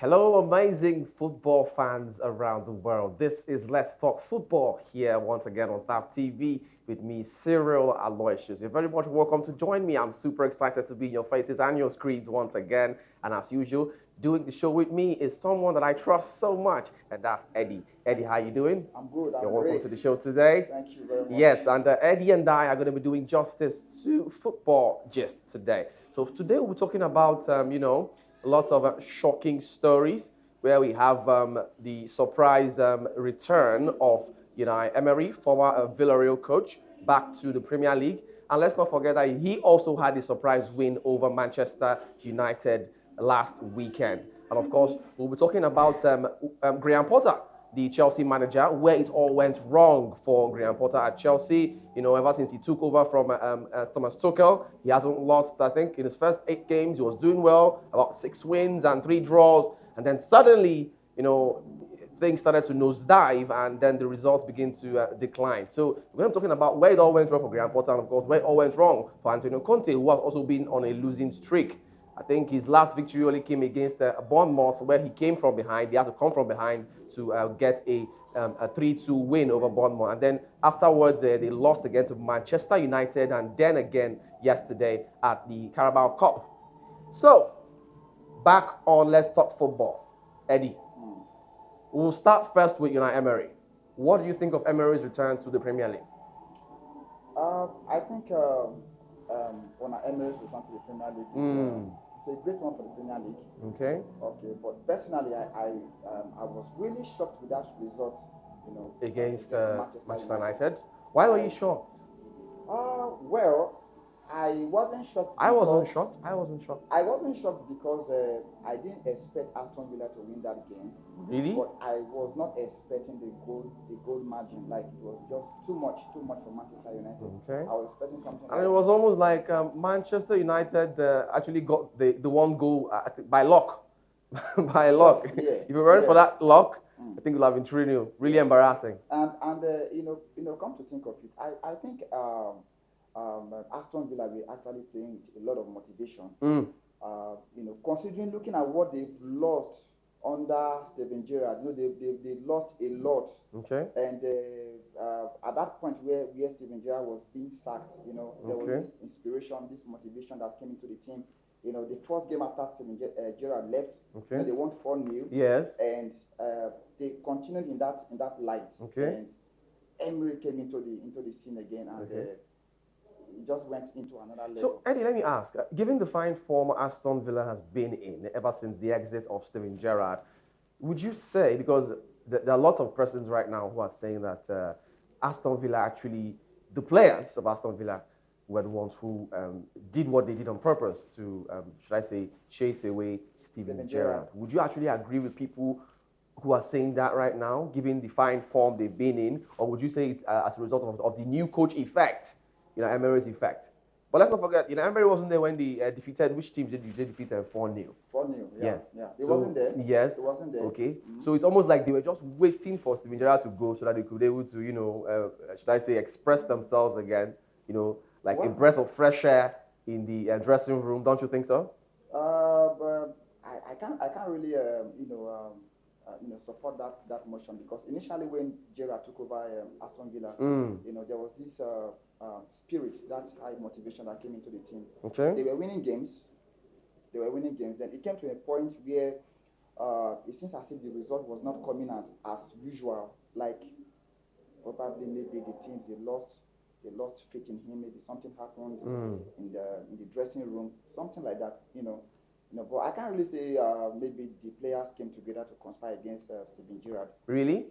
Hello, amazing football fans around the world. This is Let's Talk Football here once again on TAP TV with me, Cyril Aloysius. You're very much welcome to join me. I'm super excited to be in your faces and your screens once again. And as usual, doing the show with me is someone that I trust so much, and that's Eddie. Eddie, how you doing? I'm good. You're welcome to the show today. Thank you very much. Yes, and Eddie and I are going to be doing justice to football gist today. So today we're talking about, lots of shocking stories where we have the surprise return of Unai Emery, former Villarreal coach, back to the Premier League. And let's not forget that he also had a surprise win over Manchester United last weekend. And of course, we'll be talking about Graham Potter, the Chelsea manager, where it all went wrong for Graham Potter at Chelsea. Ever since he took over from Thomas Tuchel, he hasn't lost, I think, in his first 8 games. He was doing well, about 6 wins and 3 draws. And then suddenly, things started to nosedive, and then the results begin to decline. So we're going to be talking about where it all went wrong for Graham Potter, and of course, where it all went wrong for Antonio Conte, who has also been on a losing streak. I think his last victory only came against Bournemouth, where he came from behind. He had to come from behind to get a 3-2 win over Bournemouth. And then afterwards, they lost again to Manchester United, and then again yesterday at the Carabao Cup. So, back on Let's Talk Football. Eddie, we'll start first with Unai Emery. What do you think of Emery's return to the Premier League? I think Unai Emery's return to the Premier League is it's a great one for the Premier League. Okay. Okay, but personally, I was really shocked with that result. Against Manchester United. Why were you shocked? Well, I wasn't shocked. I wasn't shocked. I wasn't shocked because I didn't expect Aston Villa to win that game. Really? But I was not expecting the goal margin. Like, it was just too much for Manchester United. Okay. I was expecting something. And it was almost like Manchester United actually got the one goal by luck. By luck. Yeah. If you weren't for that luck, I think it would have been 3-0. Really embarrassing. And come to think of it, I think Aston Villa will actually playing with a lot of motivation. Considering looking at what they've lost under Steven Gerrard, they lost a lot. Okay. And at that point where Steven Gerrard was being sacked, there was this inspiration, this motivation that came into the team. The first game after Steven Gerrard left, they won 4-0. Yes. And they continued in that light. Okay. And Emery came into the scene again, and it just went into another level. So, Eddie, let me ask, given the fine form Aston Villa has been in ever since the exit of Steven Gerrard, would you say, because there are lots of persons right now who are saying that Aston Villa actually, the players of Aston Villa were the ones who did what they did on purpose to, chase away Steven Gerrard. Would you actually agree with people who are saying that right now, given the fine form they've been in, or would you say it's as a result of the new coach effect? Emery's effect. But let's not forget, Emery wasn't there when they defeated, which team did they defeat 4-0? 4-0, yes. Yeah. He wasn't there. Yes. He wasn't there. Okay. So it's almost like they were just waiting for Steven Gerrard to go so that they could be able to, express themselves again, like a breath of fresh air in the dressing room. Don't you think so? But I can't really, support that motion, because initially when Gerrard took over Aston Villa, there was this spirit, that high motivation that came into the team. Okay. They were winning games. Then it came to a point where it seems as if the result was not coming out as usual. Like, probably maybe the teams they lost faith in him. Maybe something happened in the dressing room, something like that. But I can't really say maybe the players came together to conspire against Steven Gerrard. Really?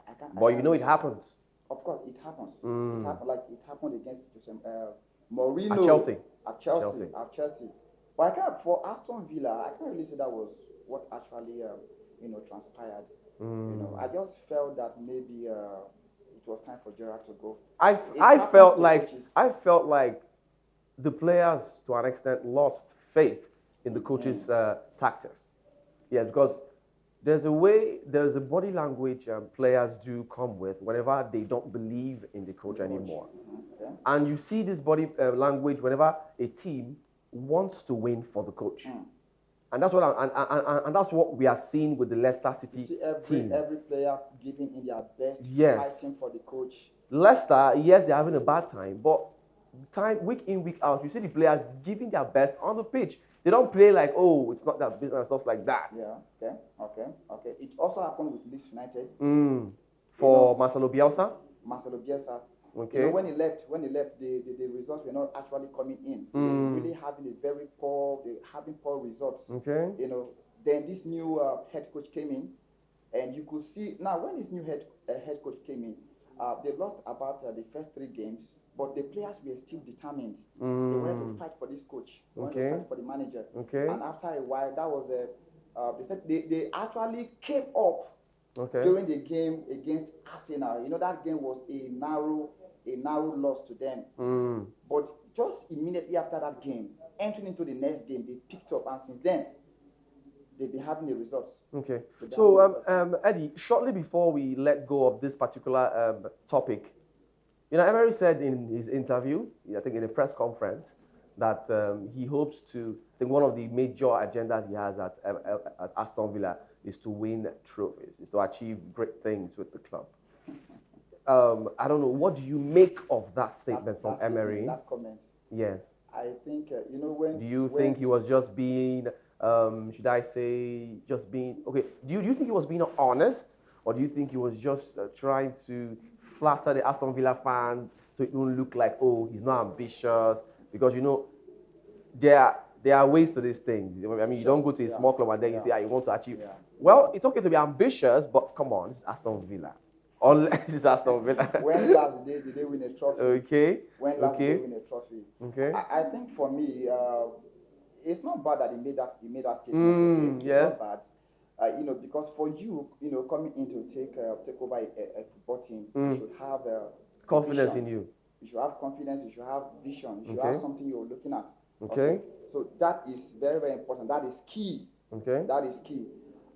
I can't. But it happens. Of course, it happens. It happened against Mourinho at Chelsea. At Chelsea. But for Aston Villa, I can't really say that was what actually transpired. I just felt that maybe it was time for Gerrard to go. I felt like the players, to an extent, lost faith in the coach's tactics. Yeah, because there's a body language players do come with whenever they don't believe in the coach anymore. Okay. And you see this body language whenever a team wants to win for the coach. And that's what and that's what we are seeing with the Leicester You City see team. every player giving in their best, Yes. fighting for the coach. Leicester, yes, they're having a bad time, but week in, week out, you see the players giving their best on the pitch. They don't play like, oh, it's not that business, stuff like that. Yeah. Okay. It also happened with Leeds United. For Marcelo Bielsa. Marcelo Bielsa. Okay. You know, when he left, the results were not actually coming in. They were really having poor results. Okay. You know, then this new head coach came in, and you could see now when this new head coach came in, they lost about the first 3 games, but the players were still determined. They wanted to fight for this coach. They wanted to fight for the manager. Okay. And after a while, that was they said they actually came up. Okay. During the game against Arsenal. You know, that game was a narrow loss to them. But just immediately after that game, entering into the next game, they picked up, and since then, they've been having the results. Okay. So, Eddie, shortly before we let go of this particular topic, you know, Emery said in his interview, I think in a press conference, that he hopes to, I think one of the major agendas he has at Aston Villa is to win trophies, is to achieve great things with the club. I don't know, what do you make of that statement from Emery? That comment. Yes. I think, you know, when... Do you think he was just being, should I say, just being... Okay, do you think he was being honest? Or do you think he was just trying to flatter the Aston Villa fans so it won't look like, oh, he's not ambitious? Because, you know, there are ways to these things. I mean, you don't go to a small club and then you say, you want to achieve. Well, it's okay to be ambitious, but come on, it's Aston Villa. Unless it's Aston Villa. When last did they win a trophy? Okay. When last did they win a trophy? Okay. I think for me, it's not bad that he made that statement. Yes. It's not bad. You know, because for you, you know, coming in to take over a football team, you should have confidence vision. in you. You should have confidence. You should have vision. You should Okay. have something you're looking at. Okay. So that is very, very important. That is key. Okay. That is key.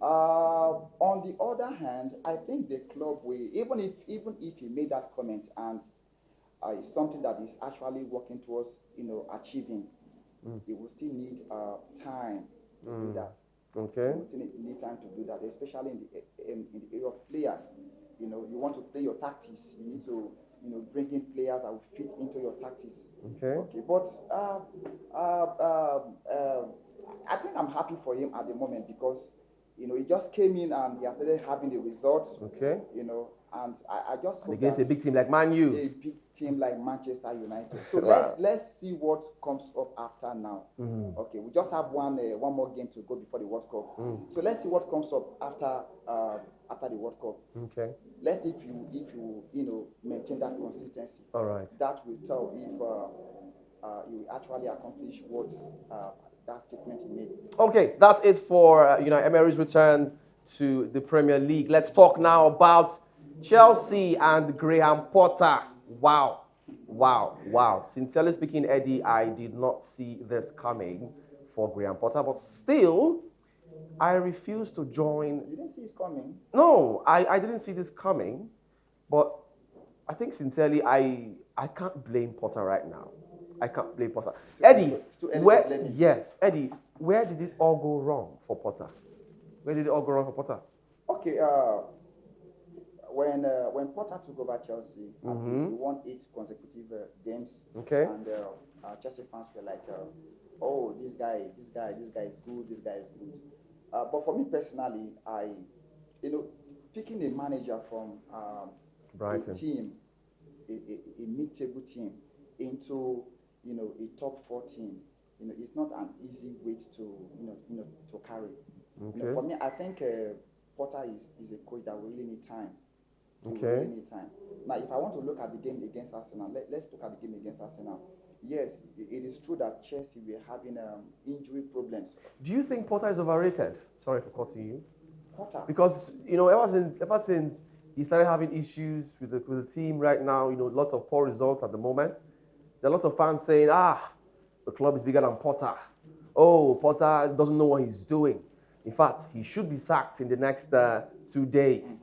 On the other hand, I think the club will, even if he made that comment and it's something that is actually working towards, you know, achieving, it will still need time to do that. Okay. It will still need time to do that, especially in the area of players. You know, you want to play your tactics. You need to, you know, bring in players that will fit into your tactics. Okay. But I think I'm happy for him at the moment because, you know, he just came in and he has started having the results. Okay. You know, and I just hope against a big team like Man U. A big team like Manchester United. So Wow. let's see what comes up after now. Okay, we just have one more game to go before the World Cup. So let's see what comes up after the World Cup. Okay. Let's see if you know maintain that consistency. All right. That will tell if you actually accomplish what that statement he made. Okay, that's it for you know, Emery's return to the Premier League. Let's talk now about Chelsea and Graham Potter. Wow. Sincerely speaking, Eddie, I did not see this coming for Graham Potter, but still, I refuse to join. You didn't see it coming? No, I didn't see this coming, but I think sincerely, I can't blame Potter right now. I can't blame Potter. Eddie, Eddie, where did it all go wrong for Potter? Where did it all go wrong for Potter? Okay, when Potter took over Chelsea, he won 8 consecutive games. Okay. And Chelsea fans were like, "Oh, this guy is good. This guy is good." But for me personally, picking a manager from Brighton, a team, a mid-table team, into a top 4 team, it's not an easy weight to carry. Okay. For me, I think Potter is a coach that will really need time. Okay. Now, if I want to look at the game against Arsenal, let's look at the game against Arsenal. Yes, it is true that Chelsea were having injury problems. Do you think Potter is overrated? Sorry for cutting you. Potter? Because, ever since he started having issues with the team right now, lots of poor results at the moment. There are lots of fans saying, the club is bigger than Potter. Oh, Potter doesn't know what he's doing. In fact, he should be sacked in the next 2 days.